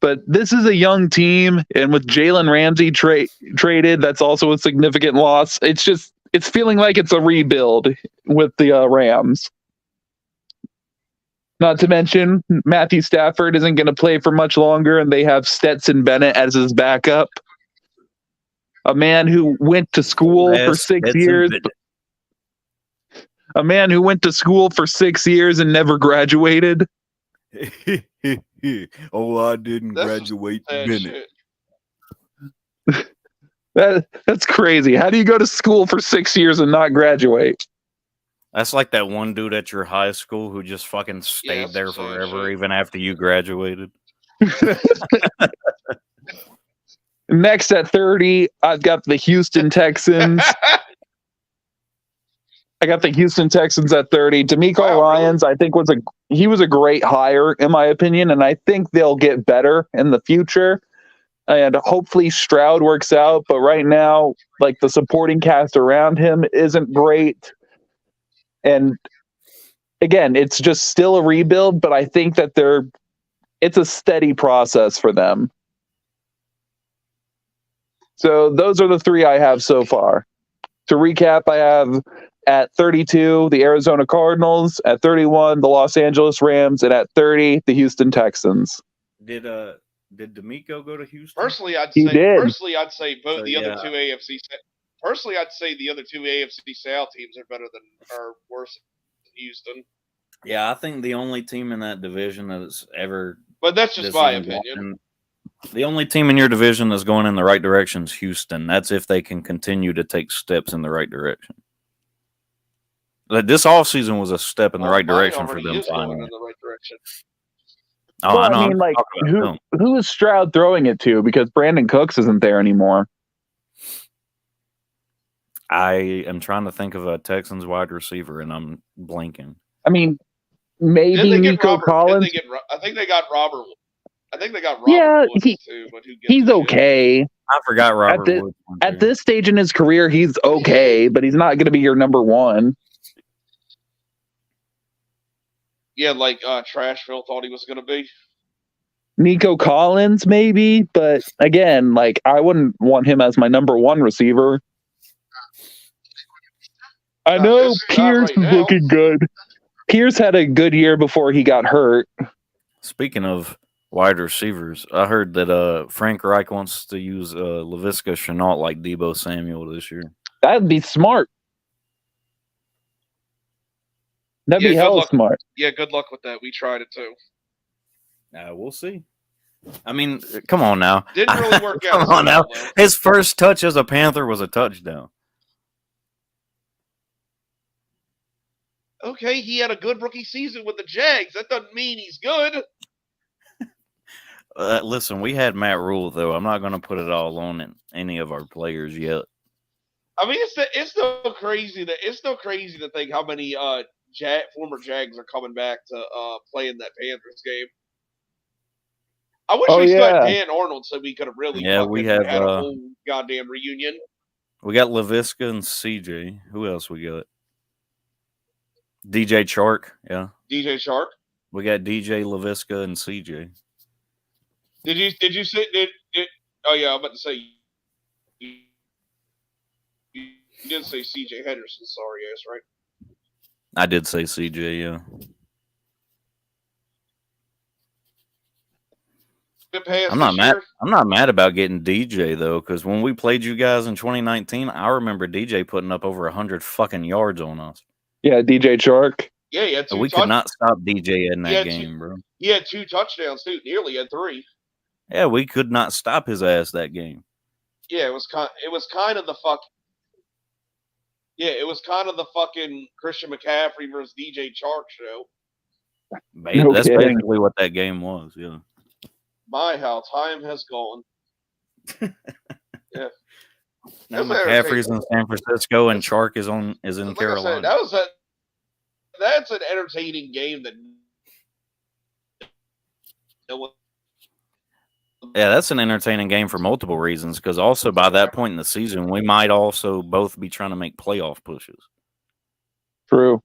But this is a young team, and with Jalen Ramsey traded, that's also a significant loss. It's feeling like it's a rebuild with the Rams. Not to mention, Matthew Stafford isn't going to play for much longer, and they have Stetson Bennett as his backup. A man who went to school for 6 years. A man who went to school for 6 years and never graduated. I didn't graduate Bennett. That's crazy. How do you go to school for 6 years and not graduate? That's like that one dude at your high school who just fucking stayed there forever, even after you graduated. Next at 30, I've got the Houston Texans. I got the Houston Texans at 30. DeMeco Ryans, I think he was a great hire in my opinion, and I think they'll get better in the future. And hopefully Stroud works out, but right now, like, the supporting cast around him isn't great. And again, it's just still a rebuild, but I think that it's a steady process for them. So those are the three I have so far. To recap, I have at 32, the Arizona Cardinals, at 31, the Los Angeles Rams, and at 30, the Houston Texans. Did DeMeco go to Houston? Personally, I'd say both So, the other two AFC. Personally, I'd say the other two AFC South teams are worse than Houston. Yeah, I think the only team in that division that's ever. But that's just my opinion. The only team in your division that's going in the right direction is Houston. That's if they can continue to take steps in the right direction. This offseason was a step in the right direction for them. Going in the right direction. Oh, well, I know. I mean, like, who is Stroud throwing it to? Because Brandon Cooks isn't there anymore. I am trying to think of a Texans wide receiver, and I'm blanking. I mean, maybe Nico Collins. I think they got Robert. Yeah, Woods too, but he's okay. I forgot Robert Woods. At this stage in his career, he's okay, but he's not going to be your number one. Yeah, like Trashville thought he was going to be. Nico Collins, maybe, but again, like, I wouldn't want him as my number one receiver. I know Pierce is looking good. Pierce had a good year before he got hurt. Speaking of wide receivers, I heard that Frank Reich wants to use Laviska Shenault like Deebo Samuel this year. That'd be smart. That'd be hella smart. Yeah, good luck with that. We tried it too. We'll see. I mean, come on now. Didn't really work out. Come on now. His first touch as a Panther was a touchdown. Okay, he had a good rookie season with the Jags. That doesn't mean he's good. Listen, we had Matt Rule, though. I'm not going to put it all on any of our players yet. I mean, it's so crazy to think how many former Jags are coming back to play in that Panthers game. I wish we still had Dan Arnold so we could have really had a whole goddamn reunion. We got Laviska and CJ. Who else we got? DJ Chark, yeah. DJ Chark. We got DJ, Laviska, and CJ. Did you say oh yeah, I'm about to say you did say CJ Henderson, sorry ass, right? I did say CJ, yeah. I'm not mad about getting DJ though, because when we played you guys in 2019, I remember DJ putting up over 100 fucking yards on us. Yeah, DJ Chark. Yeah, he had two. We could not stop DJ in that game, bro. He had 2 touchdowns too. Nearly had 3. Yeah, we could not stop his ass that game. Yeah, it was kind of the fucking Christian McCaffrey versus DJ Chark show. That's basically what that game was. Yeah. My, how time has gone. Yeah. Now McCaffrey's in San Francisco and Chark is in Carolina. That that's an entertaining game that no one. Yeah, that's an entertaining game for multiple reasons. Because also by that point in the season, we might also both be trying to make playoff pushes. True.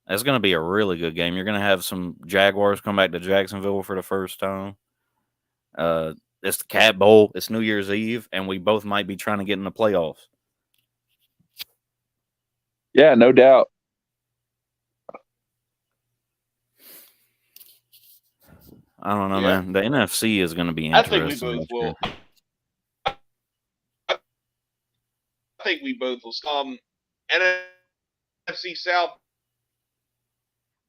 That's going to be a really good game. You're going to have some Jaguars come back to Jacksonville for the first time. It's the Cat Bowl. It's New Year's Eve, and we both might be trying to get in the playoffs. Yeah, no doubt. I don't know, Yeah. man. The NFC is going to be I interesting. think we both will. I think we both will. NFC South.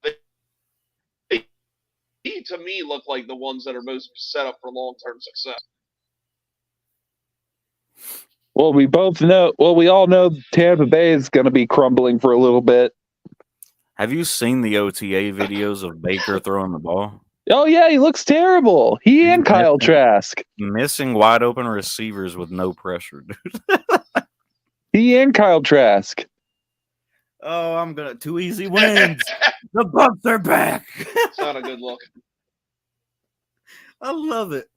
They to me look like the ones that are most set up for long-term success. Well, we all know Tampa Bay is going to be crumbling for a little bit. Have you seen the OTA videos of Baker throwing the ball? Oh, yeah, he looks terrible. He and Kyle Trask. Missing wide open receivers with no pressure, dude. He and Kyle Trask. Oh, I'm going to... 2 easy wins. The Bucs are back. It's not a good look. I love it.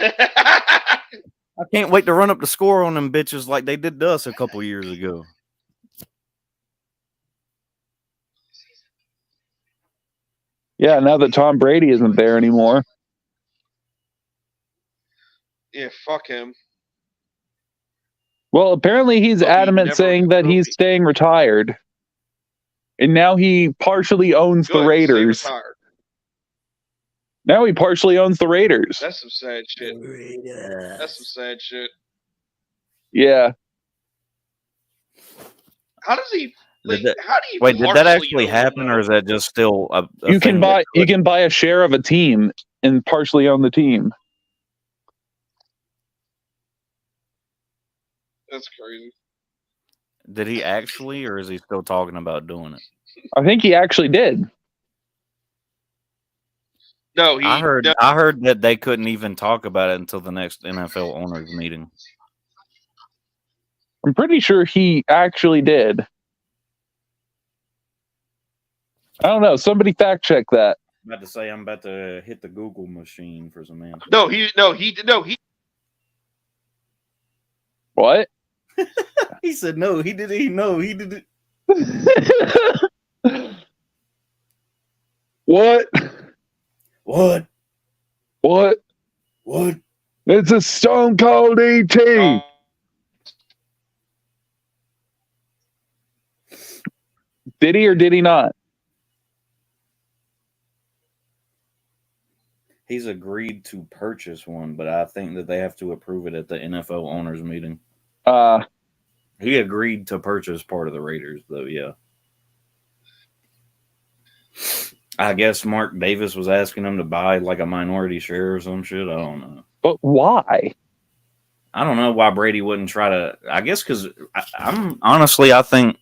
I can't wait to run up the score on them bitches like they did to us a couple years ago. Yeah, now that Tom Brady isn't there anymore. Yeah, fuck him. Well, apparently he's Look, he adamant never saying that will he's be. staying retired. And now he partially owns Good, the stay Raiders. retired. Now he partially owns the Raiders. That's some sad shit. That's some sad shit. Yeah. How does he? Like, Did that- how do you? Wait, did that partially actually own happen, them? or is that just still a You can thing buy a share of a team and partially own the team. That's crazy. Did he actually, or is he still talking about doing it? I think he actually did. No, he. I heard no, that they couldn't even talk about it until the next NFL owners meeting. I'm pretty sure he actually did. I don't know. Somebody fact check that. I'm about to say I'm about to hit the Google machine for some answers. no, he. What? He said no. He did. He did it. What? What? What? What? It's a Stone Cold ET. Did he or did he not? He's agreed to purchase one, but I think that they have to approve it at the NFL owners meeting. He agreed to purchase part of the Raiders, though. Yeah. I guess Mark Davis was asking him to buy like a minority share or some shit. I don't know. But why? I don't know why Brady wouldn't try to. I guess because I think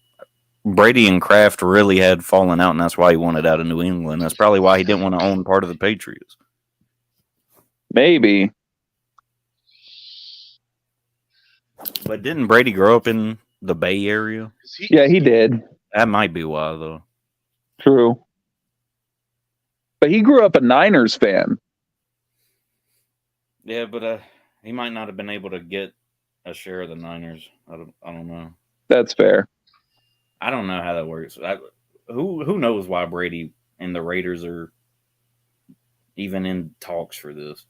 Brady and Kraft really had fallen out, and that's why he wanted out of New England. That's probably why he didn't want to own part of the Patriots. Maybe. But didn't Brady grow up in the Bay Area? Yeah, he did. That might be why, though. True. But he grew up a Niners fan. Yeah, but he might not have been able to get a share of the Niners. I don't know. That's fair. I don't know how that works. Who knows why Brady and the Raiders are even in talks for this?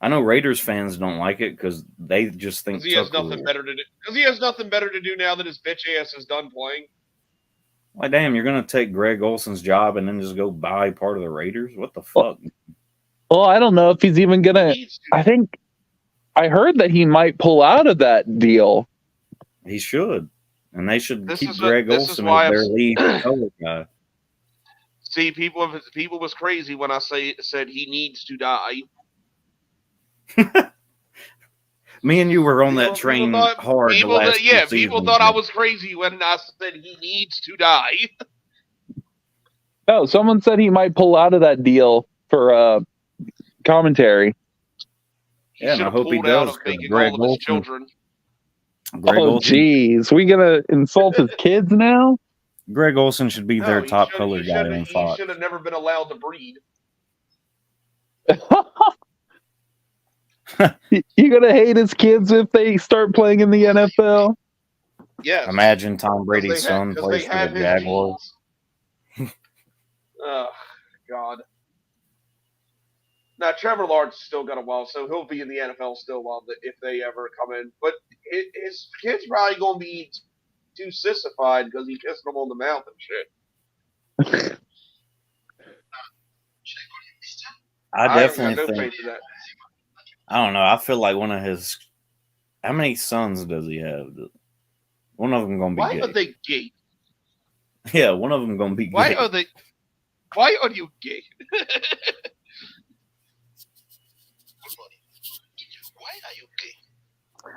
I know Raiders fans don't like it because they just think he has nothing better to do. Because he has nothing better to do now that his bitch ass is done playing. Like, damn, you're gonna take Greg Olson's job and then just go buy part of the Raiders? What the fuck? Well, I don't know if he's even gonna. I think I heard that he might pull out of that deal. He should, and they should This keep is Greg this is Olson why as their I'm- lead color guy. See, people was crazy when I said he needs to die. Me and you were on that People train thought- hard. People the last that, yeah, two people seasons, thought I man. was crazy when I said he needs to die. No, someone said he might pull out of that deal for commentary. He Yeah, and should I have hope he pulled out does, of 'cause making Greg all of his Olson- children. Greg Oh, Olson, jeez. We gonna insult his kids now? Greg Olson should be their he top should- color he guy should- on He Fox. should have never been allowed to breed. You gonna hate his kids if they start playing in the NFL? Yes. Imagine Tom Brady's Because son plays they for have the his Jaguars. genes. Oh, God. Now, Trevor Lawrence still got a while, so he'll be in the NFL still a while if they ever come in. But his kid's probably going to be too sissified because he kissed them on the mouth and shit. I ain't definitely got no think. faith in that. I don't know. I feel like one of his. How many sons does he have? One of them gonna be Why gay. are they gay? Yeah, one of them gonna be gay. Why are you gay? Why are you gay?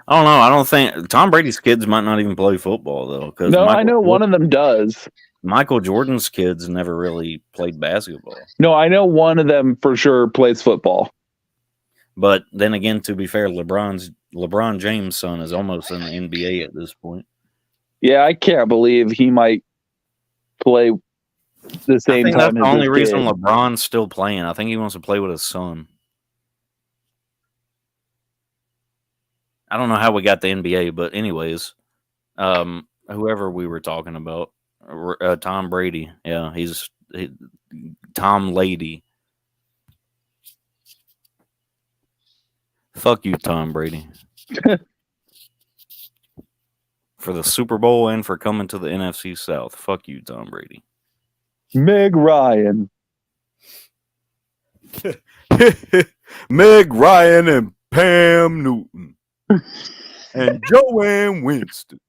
I don't know. I don't think Tom Brady's kids might not even play football though. Because No, I know one of them does. Michael Jordan's kids never really played basketball. No, I know one of them for sure plays football. But then again, to be fair, LeBron James' son is almost in the NBA at this point. Yeah, I can't believe he might play the I same think time that's as the only his reason kid. LeBron's still playing. I think he wants to play with his son. I don't know how we got the NBA, but anyways, whoever we were talking about, Tom Brady. Yeah, he's Tom Lady. Fuck you, Tom Brady. For the Super Bowl and for coming to the NFC South. Fuck you, Tom Brady. Meg Ryan. Meg Ryan and Pam Newton. And Joanne Winston.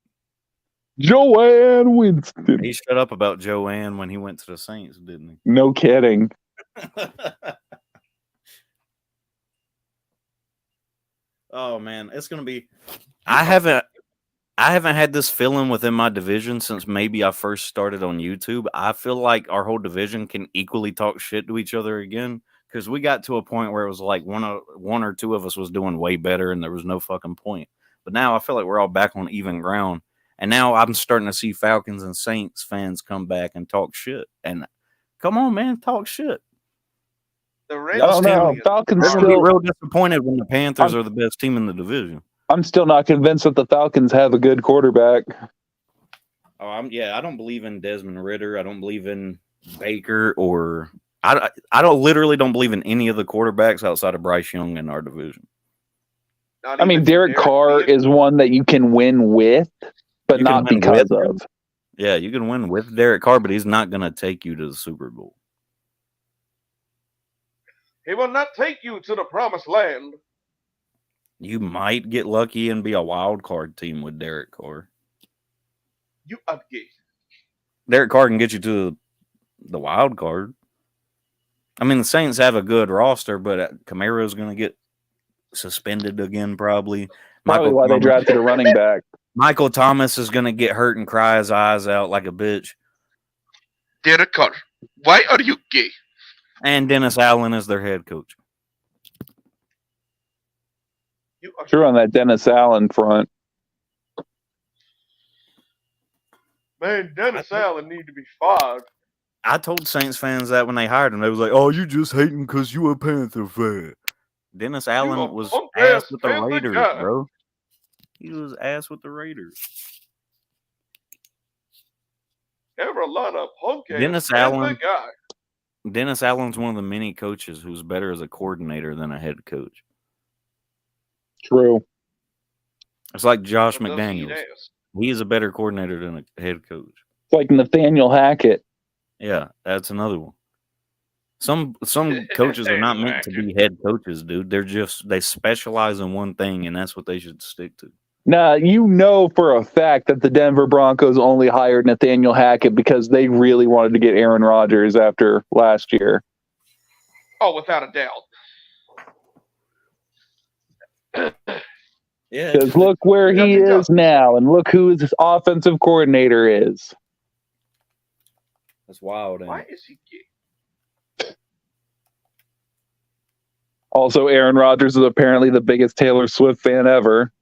Joanne Winston. He shut up about Joanne when he went to the Saints, didn't No kidding. he? Oh man, it's gonna be. I haven't had this feeling within my division since maybe I first started on YouTube. I feel like our whole division can equally talk shit to each other again because we got to a point where it was like one or two of us was doing way better and there was no fucking point. But now I feel like we're all back on even ground, and now I'm starting to see Falcons and Saints fans come back and talk shit. And come on, man, talk shit. The I don't know. Falcons They're gonna be still. real disappointed when the Panthers are the best team in the division. I'm still not convinced that the Falcons have a good quarterback. Oh, I don't believe in Desmond Ritter. I don't believe in Baker or I literally don't believe in any of the quarterbacks outside of Bryce Young in our division. I mean, Derek Carr is one that you can win with, but You can not win because with him. of. Yeah, you can win with Derek Carr, but he's not going to take you to the Super Bowl. He will not take you to the promised land. You might get lucky and be a wild card team with Derek Carr. You are gay. Derek Carr can get you to the wild card. I mean, the Saints have a good roster, but Kamara's going to get suspended again, probably. Probably why they drafted a running back. Michael Thomas is going to get hurt and cry his eyes out like a bitch. Derek Carr, why are you gay? And Dennis Allen is their head coach. You are True on that Dennis Allen front. Man, Dennis Allen need to be fired. I told Saints fans that when they hired him. They was like, oh, you just hating because you a Panther fan. Dennis Allen a was punk-ass ass with the Panther Raiders, guy. bro. He was ass with the Raiders. Carolina punk ass Dennis Panther Allen. guy. Dennis Allen's one of the many coaches who's better as a coordinator than a head coach. True. It's like Josh But does he eat McDaniels. ass? He is a better coordinator than a head coach. It's like Nathaniel Hackett. Yeah, that's another one. Some coaches are not meant to be head coaches, dude. They specialize in one thing, and that's what they should stick to. Now, you know for a fact that the Denver Broncos only hired Nathaniel Hackett because they really wanted to get Aaron Rodgers after last year. Oh, without a doubt. Yeah, Because look where he is now, and look who his offensive coordinator is. that's wild. Why is he gay? Also, Aaron Rodgers is apparently the biggest Taylor Swift fan ever.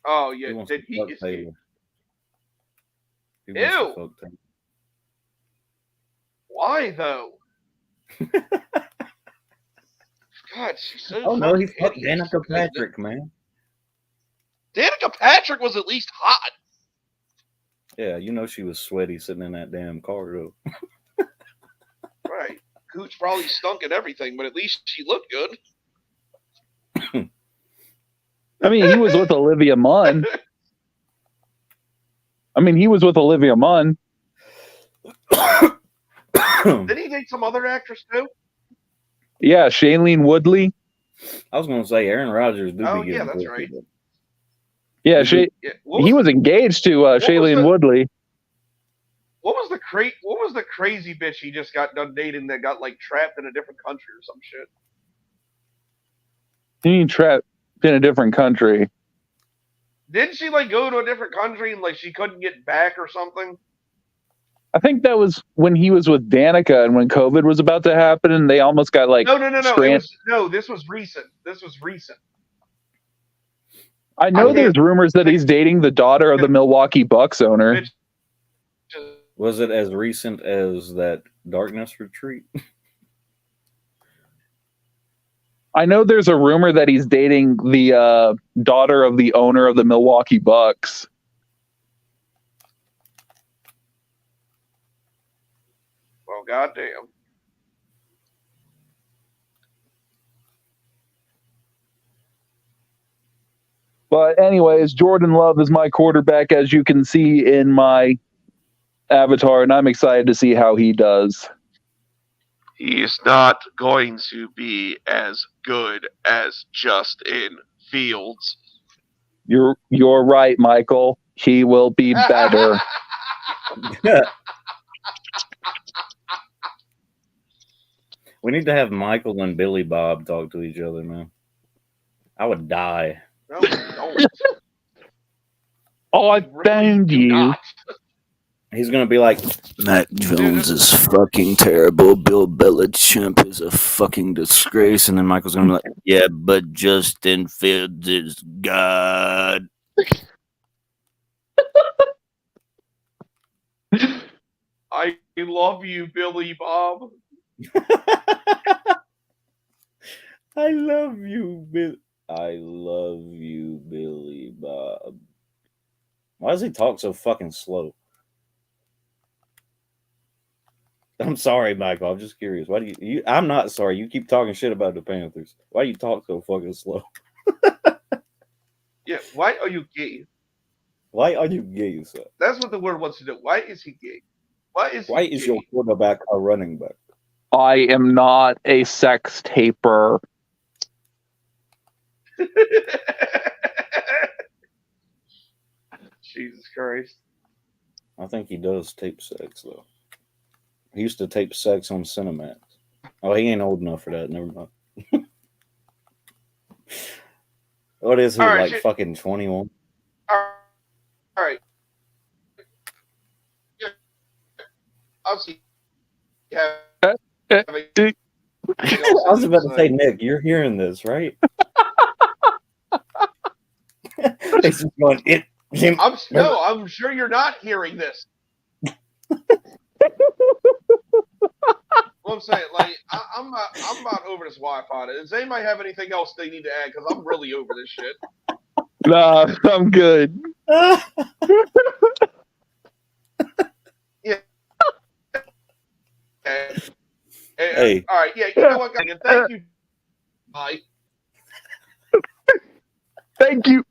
Oh He yeah, wants then to he fuck is gay. Taylor. He wants to Ew. fuck Tatum. Why though? God, she's so. Oh no, he fucking fucked hideous. Danica Patrick, man. Danica Patrick was at least hot. Yeah, you know she was sweaty sitting in that damn car though. Right. Cooch probably stunk and everything, but at least she looked good. I mean, he was with Olivia Munn. Didn't he date some other actress too? Yeah, Shailene Woodley. I was gonna say Aaron Rodgers do Oh, be yeah, getting that's pussy, right. but Yeah, Yeah. he was engaged to Shailene Woodley. What was the crazy bitch he just got done dating that got like trapped in a different country or some shit? He trapped in a different country. Didn't she like go to a different country and like she couldn't get back or something? I think that was when he was with Danica and when COVID was about to happen and they almost got like No. stranded. This was recent. I know there's rumors that he's dating the daughter of the Milwaukee Bucks owner. Bitch. was it as recent as that Darkness Retreat? I know there's a rumor that he's dating the daughter of the owner of the Milwaukee Bucks. Well, goddamn. But anyways, Jordan Love is my quarterback, as you can see in my avatar, and I'm excited to see how he does. He is not going to be as good as Justin Fields. You're right, Michael. He will be better. We need to have Michael and Billy Bob talk to each other, man. I would die. No, don't. Oh, I found Do you. not. He's gonna be like, Mac Jones is fucking terrible. Bill Belichick is a fucking disgrace. And then Michael's gonna be like, yeah, but Justin Fields is God. I love you, Billy Bob. I love you, Bill. I love you, Billy Bob. Why does he talk so fucking slow? I'm sorry, Michael. I'm just curious. Why do you? I'm not sorry. You keep talking shit about the Panthers. Why do you talk so fucking slow? Yeah, why are you gay? Why are you gay, sir? That's what the word wants to know. Why is he gay? Why is your quarterback a running back? I am not a sex taper. Jesus Christ. I think he does tape sex, though. He used to tape sex on Cinemax. Oh, he ain't old enough for that. Never mind. What is he, All right, like shit. fucking 21? All right. Yeah. Obviously, yeah. I was about to say, Nick, you're hearing this, right? He's just going, him. I'm sure you're not hearing this. Well, I'm saying, like, I'm about over this Wi-Fi. Does anybody have anything else they need to add? Because I'm really over this shit. Nah, I'm good. Yeah. Hey. All right. Yeah. You know what? Thank you. Bye. Thank you.